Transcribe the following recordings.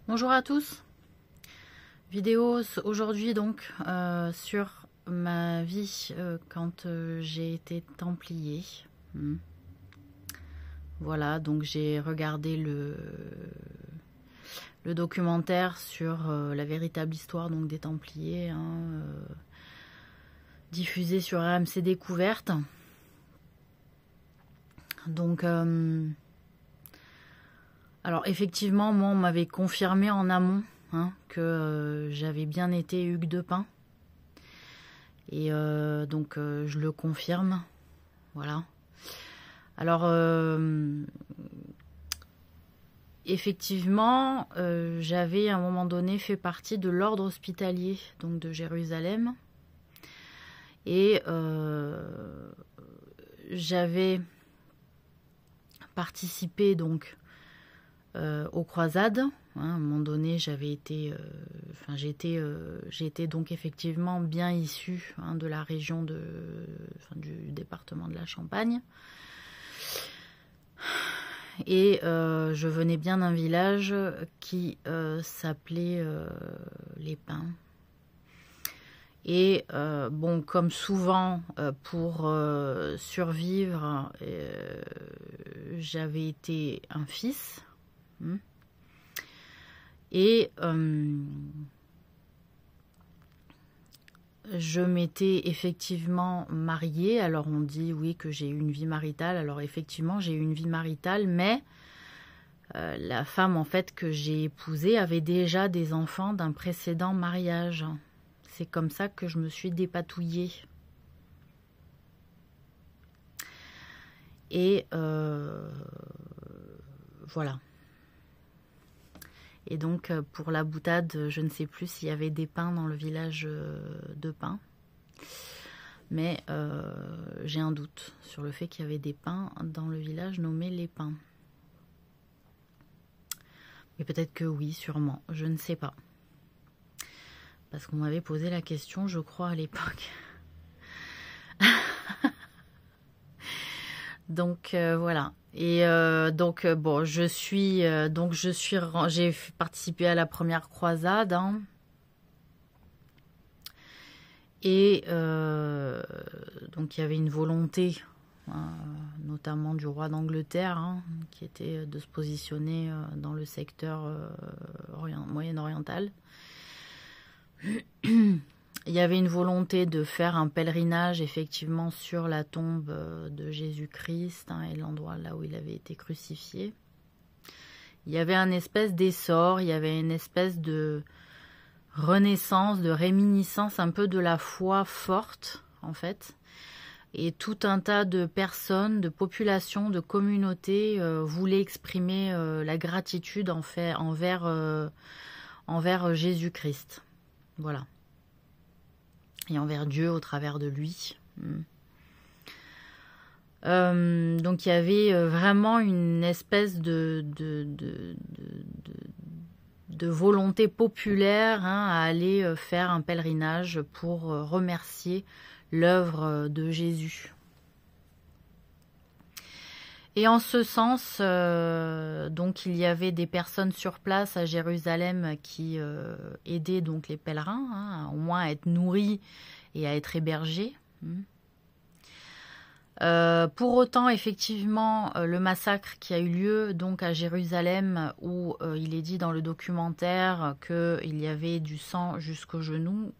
Bonjour à tous, vidéo aujourd'hui donc sur ma vie quand j'ai été templier. Voilà, donc j'ai regardé le documentaire sur la véritable histoire donc des templiers, diffusé sur AMC Découverte. Donc alors effectivement, moi on m'avait confirmé en amont que j'avais bien été Hugues de Pin. Et donc je le confirme. Voilà. Alors effectivement, j'avais à un moment donné fait partie de l'ordre hospitalier donc de Jérusalem. Et j'avais participé donc aux croisades. À un moment donné, j'avais été, j'ai été donc effectivement bien issue de la région du département de la Champagne. Et je venais bien d'un village qui s'appelait Les Pins. Et bon, comme souvent, pour survivre, j'avais été un fils. Et je m'étais effectivement mariée. Alors on dit oui que j'ai eu une vie maritale. Alors effectivement j'ai eu une vie maritale, mais la femme en fait que j'ai épousée avait déjà des enfants d'un précédent mariage. C'est comme ça que je me suis dépatouillée. Et voilà. Et donc, pour la boutade, je ne sais plus s'il y avait des pins dans le village de Pins. Mais j'ai un doute sur le fait qu'il y avait des pins dans le village nommé Les Pins. Mais peut-être que oui, sûrement. Je ne sais pas. Parce qu'on m'avait posé la question, je crois, à l'époque. Donc voilà. Et donc bon, j'ai participé à la première croisade, et donc il y avait une volonté, notamment du roi d'Angleterre, qui était de se positionner dans le secteur moyen-oriental. Il y avait une volonté de faire un pèlerinage effectivement sur la tombe de Jésus-Christ et l'endroit là où il avait été crucifié. Il y avait un espèce d'essor, il y avait une espèce de renaissance, de réminiscence un peu de la foi forte en fait. Et tout un tas de personnes, de populations, de communautés voulaient exprimer la gratitude en fait envers Jésus-Christ. Voilà. Et envers Dieu au travers de lui. Donc il y avait vraiment une espèce de volonté populaire à aller faire un pèlerinage pour remercier l'œuvre de Jésus. Et en ce sens, donc il y avait des personnes sur place à Jérusalem qui aidaient donc les pèlerins, au moins à être nourris et à être hébergés. Pour autant, effectivement, le massacre qui a eu lieu donc à Jérusalem, où il est dit dans le documentaire qu'il y avait du sang jusqu'aux genoux,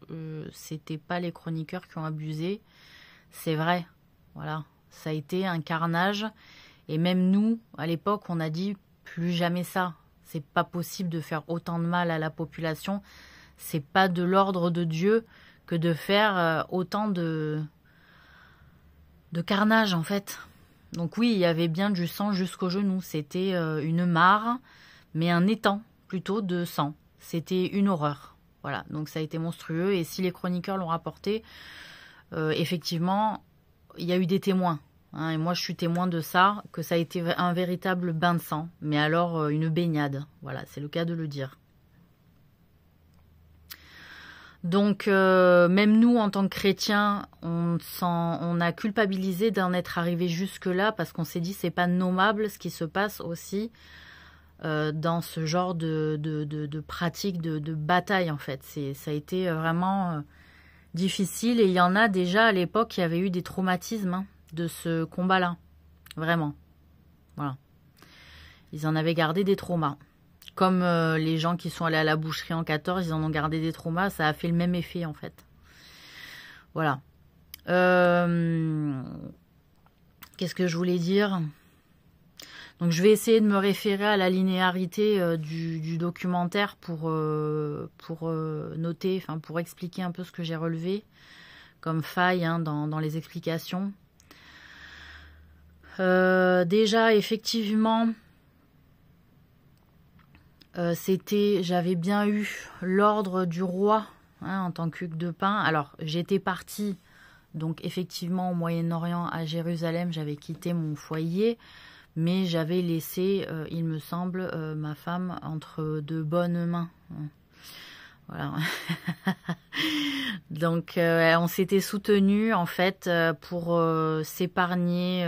c'était pas les chroniqueurs qui ont abusé, c'est vrai. Voilà, ça a été un carnage. Et même nous, à l'époque, on a dit plus jamais ça. C'est pas possible de faire autant de mal à la population. C'est pas de l'ordre de Dieu que de faire autant de carnage en fait. Donc oui, il y avait bien du sang jusqu'aux genoux. C'était une mare, mais un étang plutôt de sang. C'était une horreur. Voilà, donc ça a été monstrueux. Et si les chroniqueurs l'ont rapporté, effectivement, il y a eu des témoins. Et moi, je suis témoin de ça, que ça a été un véritable bain de sang. Mais alors, une baignade. Voilà, c'est le cas de le dire. Donc, même nous, en tant que chrétiens, on a culpabilisé d'en être arrivé jusque-là parce qu'on s'est dit, c'est pas nommable ce qui se passe aussi dans ce genre de pratique de bataille, en fait. Ça a été vraiment difficile, et il y en a déjà à l'époque qui avaient eu des traumatismes, hein, de ce combat-là. Vraiment. Voilà. Ils en avaient gardé des traumas. Comme les gens qui sont allés à la boucherie en 14, ils en ont gardé des traumas. Ça a fait le même effet, en fait. Voilà. Qu'est-ce que je voulais dire ? Donc, je vais essayer de me référer à la linéarité du documentaire pour noter, enfin, pour expliquer un peu ce que j'ai relevé comme faille, hein, dans les explications. Déjà, effectivement, j'avais bien eu l'ordre du roi, hein, en tant qu'hugue de pain. Alors, j'étais partie, donc effectivement, au Moyen-Orient, à Jérusalem, j'avais quitté mon foyer, mais j'avais laissé, il me semble, ma femme entre de bonnes mains. Voilà. Donc, on s'était soutenus, en fait, pour s'épargner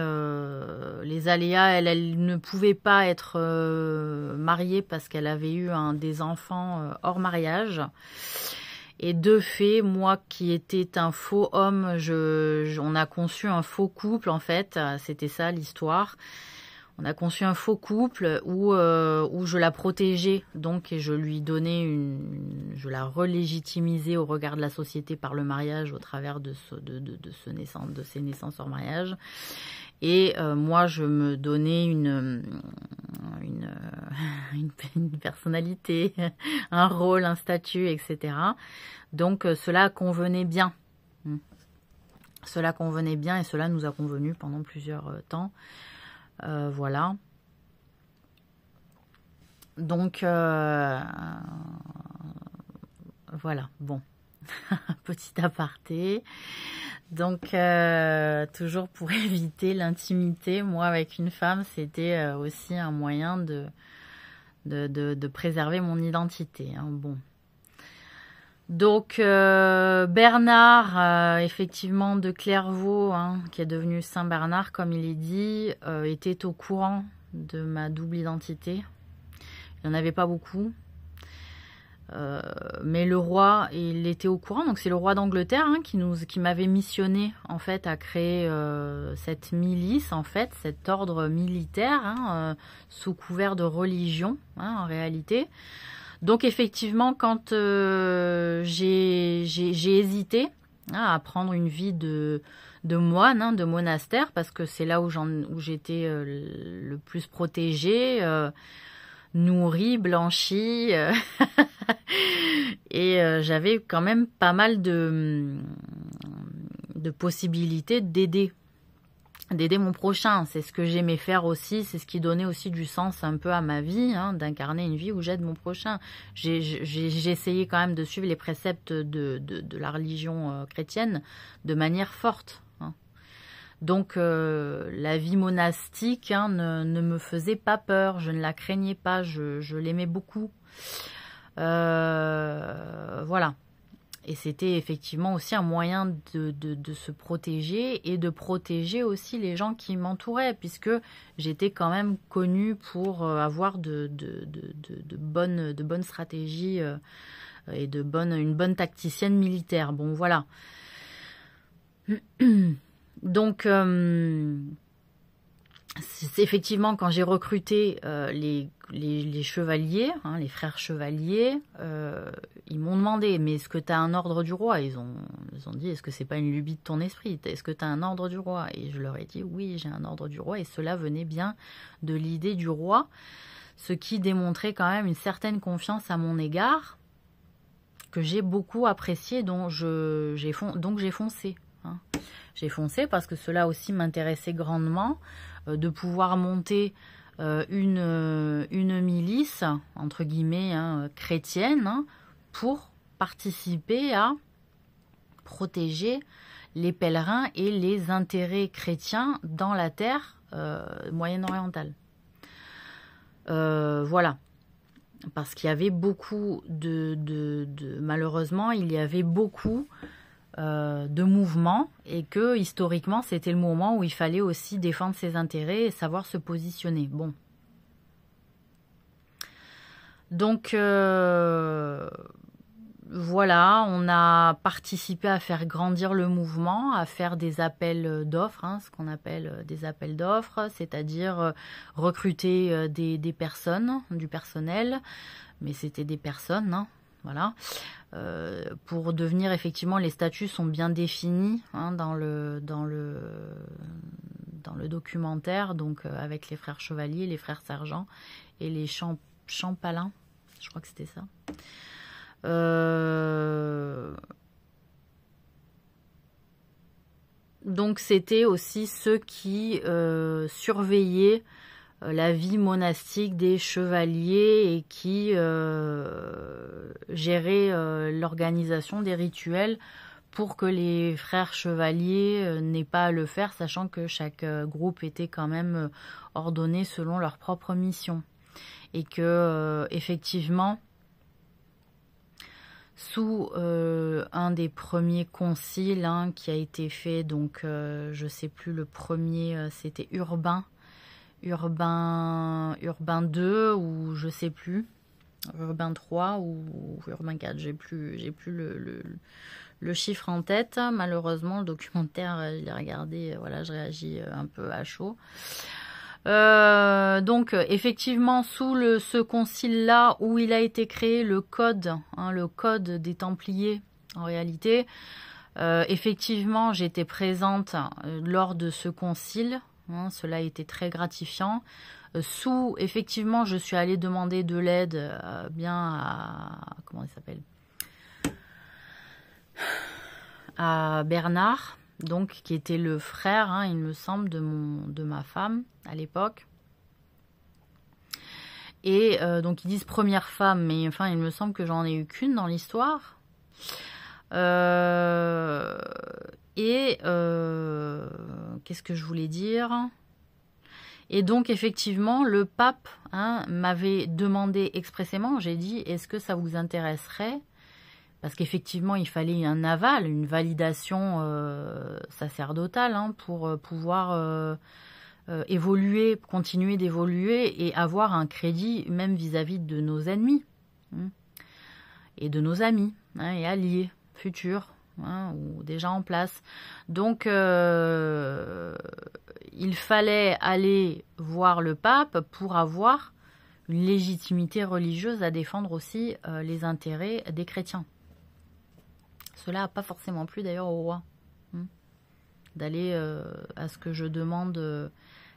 les aléas. Elle ne pouvait pas être mariée parce qu'elle avait eu des enfants hors mariage. Et de fait, moi qui étais un faux homme, on a conçu un faux couple, en fait. C'était ça l'histoire. On a conçu un faux couple où je la protégeais, donc, et je lui donnais je la relégitimisais au regard de la société par le mariage au travers de ces naissances hors mariage. Et moi, je me donnais une personnalité, un rôle, un statut, etc. Donc, cela convenait bien. Cela convenait bien, et cela nous a convenu pendant plusieurs temps. Voilà. Donc, voilà, bon. Petit aparté. Donc, toujours pour éviter l'intimité, moi, avec une femme, c'était aussi un moyen de préserver mon identité, hein, bon. Donc, Bernard, effectivement, de Clairvaux, hein, qui est devenu Saint-Bernard, comme il est dit, était au courant de ma double identité. Il n'y en avait pas beaucoup. Mais le roi, il était au courant. Donc, c'est le roi d'Angleterre, hein, qui m'avait missionné, en fait, à créer cette milice, en fait, cet ordre militaire, hein, sous couvert de religion, hein, en réalité. Donc, effectivement, quand j'ai hésité, hein, à prendre une vie de moine, hein, de monastère, parce que c'est là où j'étais le plus protégée, nourrie, blanchie, et j'avais quand même pas mal de possibilités d'aider mon prochain. C'est ce que j'aimais faire aussi, c'est ce qui donnait aussi du sens un peu à ma vie, hein, d'incarner une vie où j'aide mon prochain. J'ai essayé quand même de suivre les préceptes de la religion chrétienne de manière forte, hein. Donc la vie monastique, hein, ne me faisait pas peur, je ne la craignais pas, je l'aimais beaucoup. Voilà. Et c'était effectivement aussi un moyen de se protéger et de protéger aussi les gens qui m'entouraient, puisque j'étais quand même connue pour avoir de bonnes stratégies et une bonne tacticienne militaire. Bon, voilà. Donc, c'est effectivement quand j'ai recruté les chevaliers, hein, les frères chevaliers, ils m'ont demandé, mais est-ce que tu as un ordre du roi? Ils ont dit, est-ce que c'est pas une lubie de ton esprit? Est-ce que tu as un ordre du roi? Et je leur ai dit, oui, j'ai un ordre du roi, et cela venait bien de l'idée du roi, ce qui démontrait quand même une certaine confiance à mon égard, que j'ai beaucoup apprécié, donc j'ai foncé, hein. J'ai foncé parce que cela aussi m'intéressait grandement, de pouvoir monter une milice, entre guillemets, hein, chrétienne, hein, pour participer à protéger les pèlerins et les intérêts chrétiens dans la terre moyen-orientale. Voilà. Parce qu'il y avait beaucoup malheureusement, il y avait beaucoup de mouvements, et que historiquement c'était le moment où il fallait aussi défendre ses intérêts et savoir se positionner. Bon. Donc voilà, on a participé à faire grandir le mouvement, à faire des appels d'offres, hein, ce qu'on appelle des appels d'offres, c'est-à-dire recruter des personnes, du personnel, mais c'était des personnes, hein, voilà. Pour devenir, effectivement, les statuts sont bien définis, hein, dans le documentaire, donc avec les frères chevaliers, les frères sergents et les champalins, je crois que c'était ça. Donc c'était aussi ceux qui surveillaient la vie monastique des chevaliers et qui géraient l'organisation des rituels pour que les frères chevaliers n'aient pas à le faire, sachant que chaque groupe était quand même ordonné selon leur propre mission. Et que effectivement, sous un des premiers conciles, hein, qui a été fait, donc je sais plus, le premier c'était Urbain II, ou je sais plus, Urbain III ou Urbain IV, j'ai plus le chiffre en tête. Malheureusement, le documentaire, je l'ai regardé, voilà, je réagis un peu à chaud. Donc effectivement, sous ce concile-là, où il a été créé le code, hein, le code des Templiers, en réalité, effectivement, j'étais présente lors de ce concile, hein, cela a été très gratifiant. Effectivement, je suis allée demander de l'aide comment il s'appelle, à Bernard, donc qui était le frère, hein, il me semble, de ma femme à l'époque. Et donc ils disent première femme, mais enfin il me semble que j'en ai eu qu'une dans l'histoire. Qu'est-ce que je voulais dire? Et donc effectivement le pape, hein, m'avait demandé expressément, j'ai dit, est-ce que ça vous intéresserait? Parce qu'effectivement, il fallait un aval, une validation sacerdotale, hein, pour pouvoir évoluer, continuer d'évoluer et avoir un crédit même vis-à-vis de nos ennemis, hein, et de nos amis, hein, et alliés futurs, hein, ou déjà en place. Donc, il fallait aller voir le pape pour avoir une légitimité religieuse à défendre aussi les intérêts des chrétiens. Cela n'a pas forcément plu d'ailleurs au roi, hein, d'aller à ce que je demande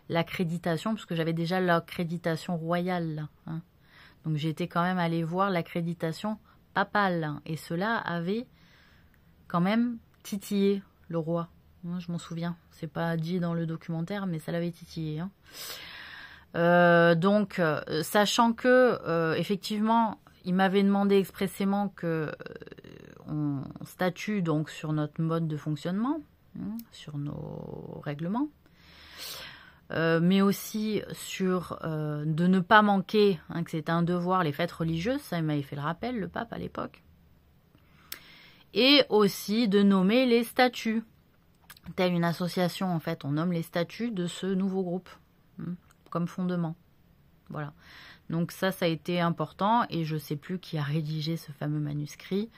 l'accréditation, parce que j'avais déjà l'accréditation royale, hein. Donc j'étais quand même allée voir l'accréditation papale, hein, et cela avait quand même titillé le roi, hein, je m'en souviens. C'est pas dit dans le documentaire, mais ça l'avait titillé, hein. Donc, sachant que effectivement, il m'avait demandé expressément que on statue donc sur notre mode de fonctionnement, hein, sur nos règlements, mais aussi sur de ne pas manquer, hein, que c'était un devoir, les fêtes religieuses, ça il m'avait fait le rappel, le pape à l'époque, et aussi de nommer les statuts. Telle une association, en fait, on nomme les statuts de ce nouveau groupe, hein, comme fondement. Voilà. Donc ça a été important, et je ne sais plus qui a rédigé ce fameux manuscrit.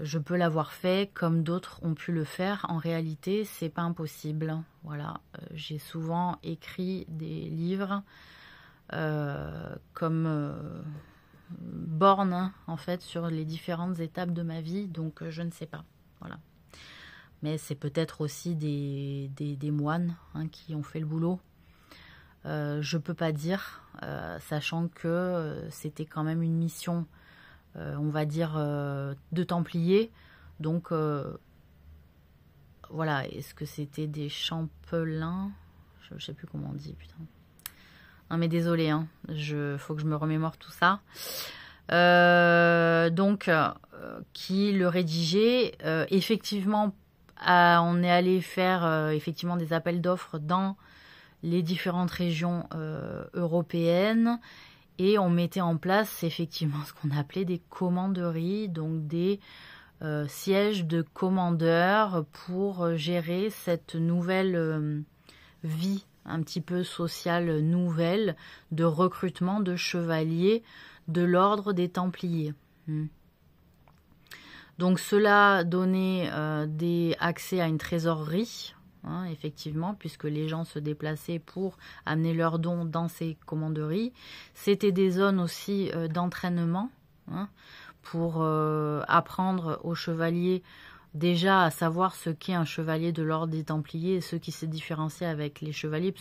Je peux l'avoir fait comme d'autres ont pu le faire. En réalité, c'est pas impossible. Voilà. J'ai souvent écrit des livres comme borne, hein, en fait, sur les différentes étapes de ma vie. Donc je ne sais pas. Voilà. Mais c'est peut-être aussi des moines, hein, qui ont fait le boulot. Je peux pas dire, sachant que c'était quand même une mission, on va dire, de Templiers. Donc voilà, est-ce que c'était des champelins? Je sais plus comment on dit, putain. Non mais désolé, hein, faut que je me remémore tout ça. Donc, qui le rédigeait, effectivement, on est allé faire effectivement des appels d'offres dans les différentes régions européennes, et on mettait en place effectivement ce qu'on appelait des commanderies, donc des sièges de commandeurs pour gérer cette nouvelle vie un petit peu sociale nouvelle de recrutement de chevaliers de l'ordre des Templiers. Donc cela donnait des accès à une trésorerie, hein, effectivement, puisque les gens se déplaçaient pour amener leurs dons dans ces commanderies. C'était des zones aussi d'entraînement, hein, pour apprendre aux chevaliers déjà à savoir ce qu'est un chevalier de l'ordre des Templiers et ce qui se différencie avec les chevaliers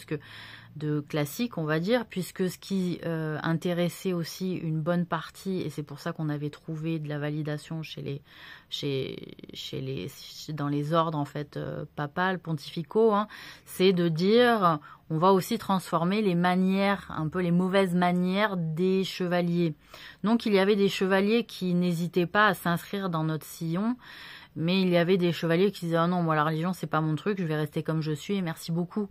de classique, on va dire, puisque ce qui intéressait aussi une bonne partie, et c'est pour ça qu'on avait trouvé de la validation dans les ordres en fait papales, pontificaux, hein, c'est de dire on va aussi transformer les manières, un peu les mauvaises manières des chevaliers. Donc il y avait des chevaliers qui n'hésitaient pas à s'inscrire dans notre sillon, mais il y avait des chevaliers qui disaient ah non, moi la religion c'est pas mon truc, je vais rester comme je suis et merci beaucoup.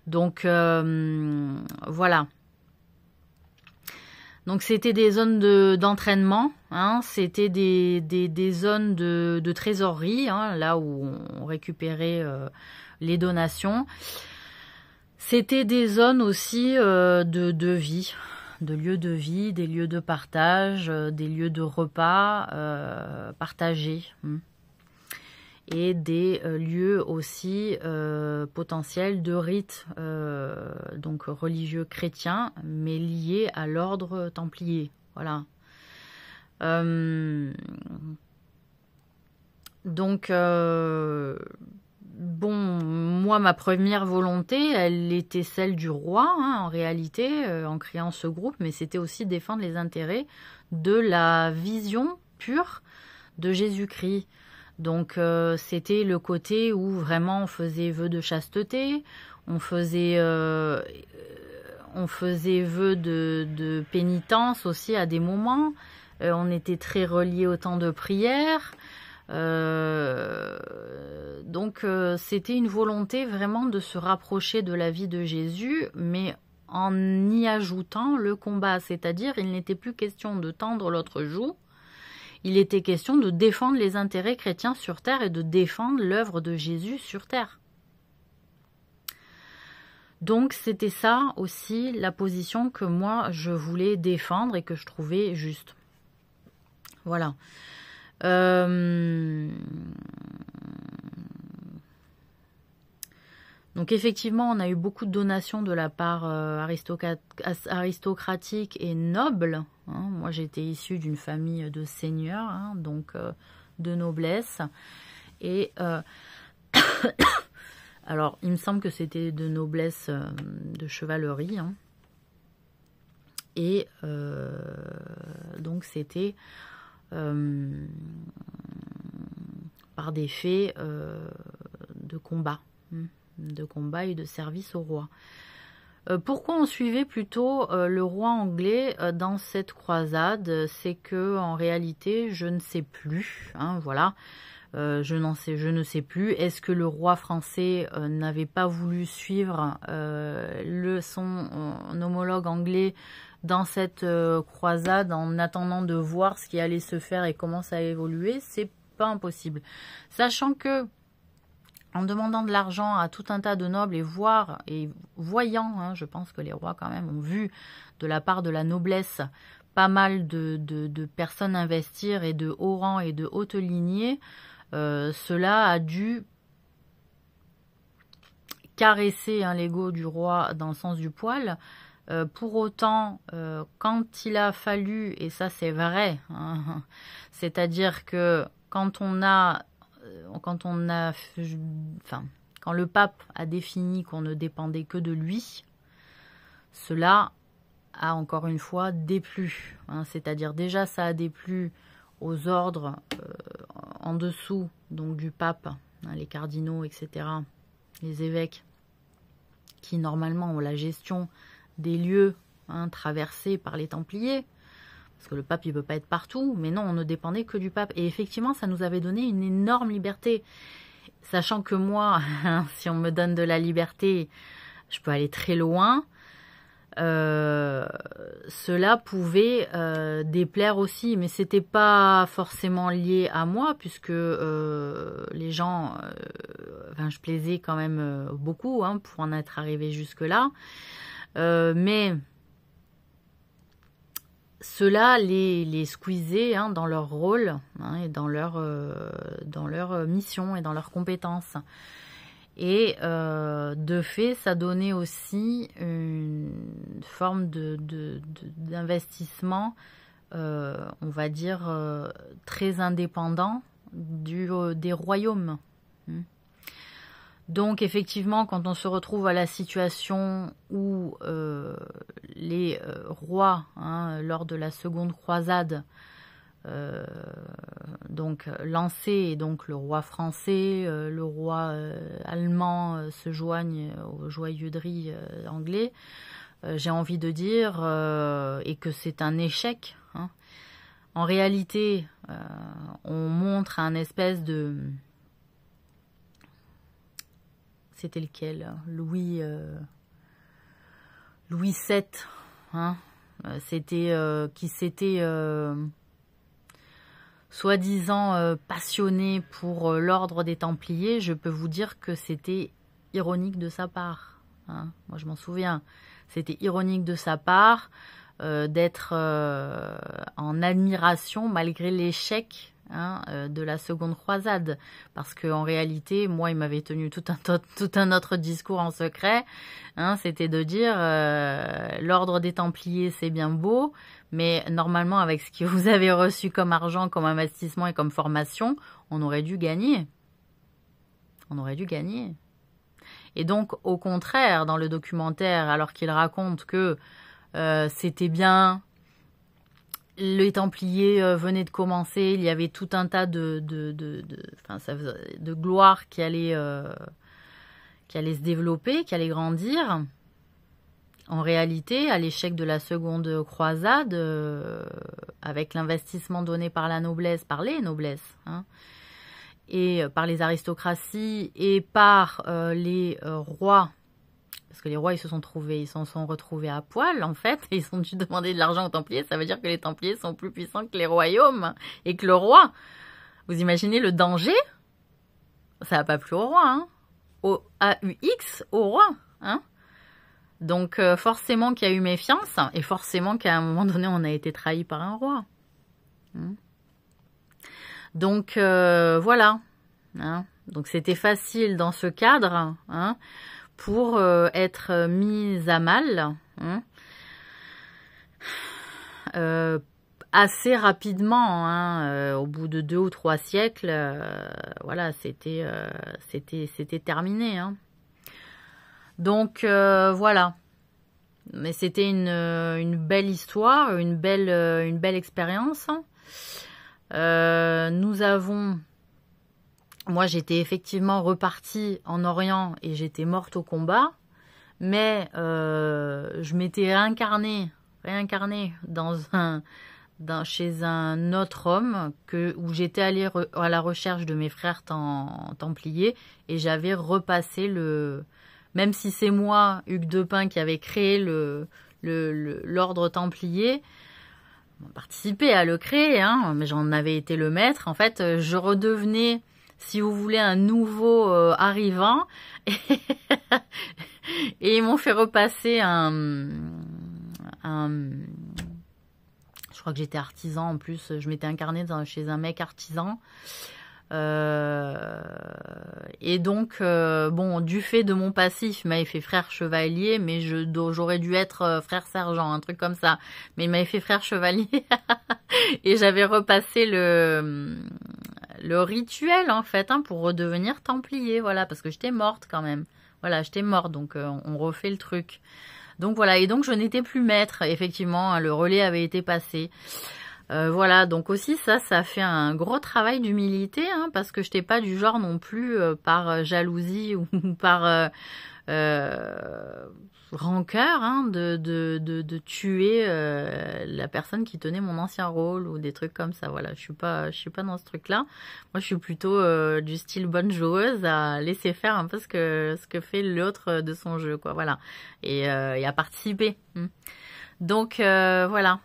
Donc voilà. Donc c'était des zones d'entraînement, hein, c'était des zones de trésorerie, hein, là où on récupérait les donations. C'était des zones aussi de vie, de lieux de vie, des lieux de partage, des lieux de repas partagés. Et des lieux aussi potentiels de rites donc religieux chrétiens, mais liés à l'ordre templier. Voilà. Donc, bon, moi, ma première volonté, elle était celle du roi, hein, en réalité, en créant ce groupe, mais c'était aussi défendre les intérêts de la vision pure de Jésus-Christ. Donc c'était le côté où vraiment on faisait vœu de chasteté, on faisait vœu de pénitence aussi à des moments, on était très reliés au temps de prière, donc c'était une volonté vraiment de se rapprocher de la vie de Jésus, mais en y ajoutant le combat, c'est-à-dire il n'était plus question de tendre l'autre joue. Il était question de défendre les intérêts chrétiens sur terre et de défendre l'œuvre de Jésus sur terre. Donc c'était ça aussi la position que moi je voulais défendre et que je trouvais juste. Voilà. Donc effectivement, on a eu beaucoup de donations de la part aristocratique et noble. Hein. Moi, j'étais issue d'une famille de seigneurs, hein, donc de noblesse. Et alors, il me semble que c'était de noblesse de chevalerie. Hein. Et donc, c'était par des faits de combat. De combat et de service au roi. Pourquoi on suivait plutôt le roi anglais dans cette croisade? C'est que en réalité, je ne sais plus. Hein, voilà, je ne sais plus. Est-ce que le roi français n'avait pas voulu suivre son homologue anglais dans cette croisade en attendant de voir ce qui allait se faire et comment ça allait évoluer? C'est pas impossible, sachant que en demandant de l'argent à tout un tas de nobles et voyant, hein, je pense que les rois quand même ont vu de la part de la noblesse pas mal de personnes investir et de haut rang et de haute lignée, cela a dû caresser l'ego du roi dans le sens du poil. Pour autant, quand il a fallu, et ça c'est vrai, hein, c'est-à-dire que quand le pape a défini qu'on ne dépendait que de lui, cela a encore une fois déplu. Hein, c'est-à-dire déjà ça a déplu aux ordres en dessous donc du pape, hein, les cardinaux, etc., les évêques, qui normalement ont la gestion des lieux traversés par les Templiers. Parce que le pape, il ne peut pas être partout. Mais non, on ne dépendait que du pape. Et effectivement, ça nous avait donné une énorme liberté. Sachant que moi, si on me donne de la liberté, je peux aller très loin. Cela pouvait déplaire aussi. Mais ce n'était pas forcément lié à moi, puisque les gens enfin, je plaisais quand même beaucoup hein, pour en être arrivé jusque-là. Mais ceux-là les squeezaient hein, dans leur rôle hein, et dans leur mission et dans leurs compétences. Et de fait, ça donnait aussi une forme d'investissement, on va dire, très indépendant des royaumes. Donc effectivement, quand on se retrouve à la situation où les rois, hein, lors de la seconde croisade, donc lancé, et donc le roi français, le roi allemand se joignent aux joyeuderies anglais, j'ai envie de dire, et que c'est un échec. Hein. En réalité, on montre un espèce de... C'était lequel? Louis VII, hein, qui s'était soi-disant passionné pour l'ordre des Templiers. Je peux vous dire que c'était ironique de sa part. Hein. Moi, je m'en souviens. C'était ironique de sa part d'être en admiration malgré l'échec hein, de la seconde croisade. Parce qu'en réalité, moi, il m'avait tenu tout un autre discours en secret. Hein, c'était de dire l'ordre des Templiers, c'est bien beau, mais normalement, avec ce que vous avez reçu comme argent, comme investissement et comme formation, on aurait dû gagner. On aurait dû gagner. Et donc, au contraire, dans le documentaire, alors qu'il raconte que c'était bien, les Templiers venaient de commencer, il y avait tout un tas de gloire qui allait se développer, qui allait grandir. En réalité, à l'échec de la seconde croisade, avec l'investissement donné par la noblesse, par les noblesses, hein, et par les aristocraties et par les rois, parce que les rois ils s'en sont retrouvés à poil en fait, et ils ont dû demander de l'argent aux Templiers. Ça veut dire que les Templiers sont plus puissants que les royaumes et que le roi. Vous imaginez le danger? Ça n'a pas plu au roi, hein, au AUX, au roi, hein. Donc forcément qu'il y a eu méfiance et forcément qu'à un moment donné on a été trahi par un roi. Donc voilà. Hein. Donc c'était facile dans ce cadre hein, pour être mis à mal hein, assez rapidement. Hein, au bout de 2 ou 3 siècles, voilà, c'était terminé. Hein. Donc voilà. Mais c'était une belle histoire, une belle expérience. Moi j'étais effectivement repartie en Orient et j'étais morte au combat, mais je m'étais réincarnée chez un autre homme où j'étais allée à la recherche de mes frères templiers et j'avais repassé même si c'est moi, Hugues de Pin, qui avait créé l'ordre templier, participé à le créer, hein, mais j'en avais été le maître. En fait, je redevenais, si vous voulez, un nouveau arrivant. Et ils m'ont fait repasser je crois que j'étais artisan en plus. Je m'étais incarnée chez un mec artisan. Et donc, bon, du fait de mon passif, il m'avait fait frère chevalier, mais j'aurais dû être frère sergent, un truc comme ça. Mais il m'avait fait frère chevalier et j'avais repassé le rituel en fait, hein, pour redevenir templier, voilà, parce que j'étais morte quand même. Voilà, j'étais morte, donc on refait le truc. Donc voilà, et donc je n'étais plus maître, effectivement, hein, le relais avait été passé. Voilà, donc aussi ça a fait un gros travail d'humilité, hein, parce que je n'étais pas du genre non plus par jalousie ou par rancœur hein, de tuer la personne qui tenait mon ancien rôle ou des trucs comme ça. Voilà, je suis pas dans ce truc-là. Moi, je suis plutôt du style bonne joueuse à laisser faire un peu ce que fait l'autre de son jeu, quoi. Voilà, et à participer. Donc voilà.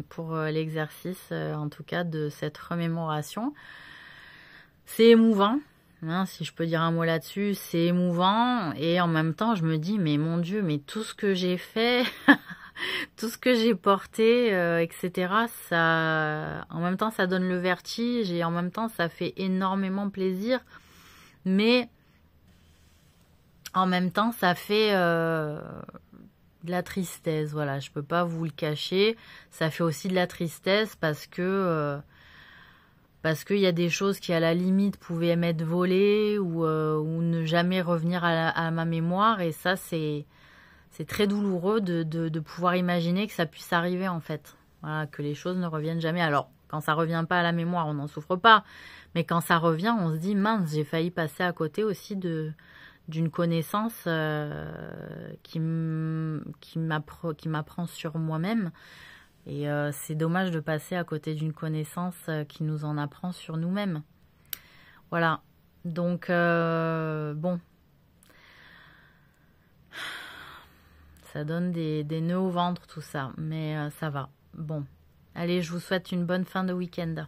Pour l'exercice, en tout cas, de cette remémoration. C'est émouvant, Hein, si je peux dire un mot là-dessus, c'est émouvant et en même temps je me dis mais mon Dieu, mais tout ce que j'ai fait, tout ce que j'ai porté, etc. Ça, en même temps ça donne le vertige et en même temps ça fait énormément plaisir, mais en même temps ça fait de la tristesse. Voilà, je peux pas vous le cacher, ça fait aussi de la tristesse parce qu'il y a des choses qui à la limite pouvaient m'être volées ou ne jamais revenir à ma mémoire et ça c'est très douloureux de pouvoir imaginer que ça puisse arriver en fait. Voilà, que les choses ne reviennent jamais. Alors quand ça revient pas à la mémoire on n'en souffre pas, mais quand ça revient on se dit mince, j'ai failli passer à côté aussi d'une connaissance qui m'apprend sur moi-même. Et c'est dommage de passer à côté d'une connaissance qui nous en apprend sur nous-mêmes. Voilà. Donc, bon. Ça donne des nœuds au ventre tout ça. Mais ça va. Bon. Allez, je vous souhaite une bonne fin de week-end.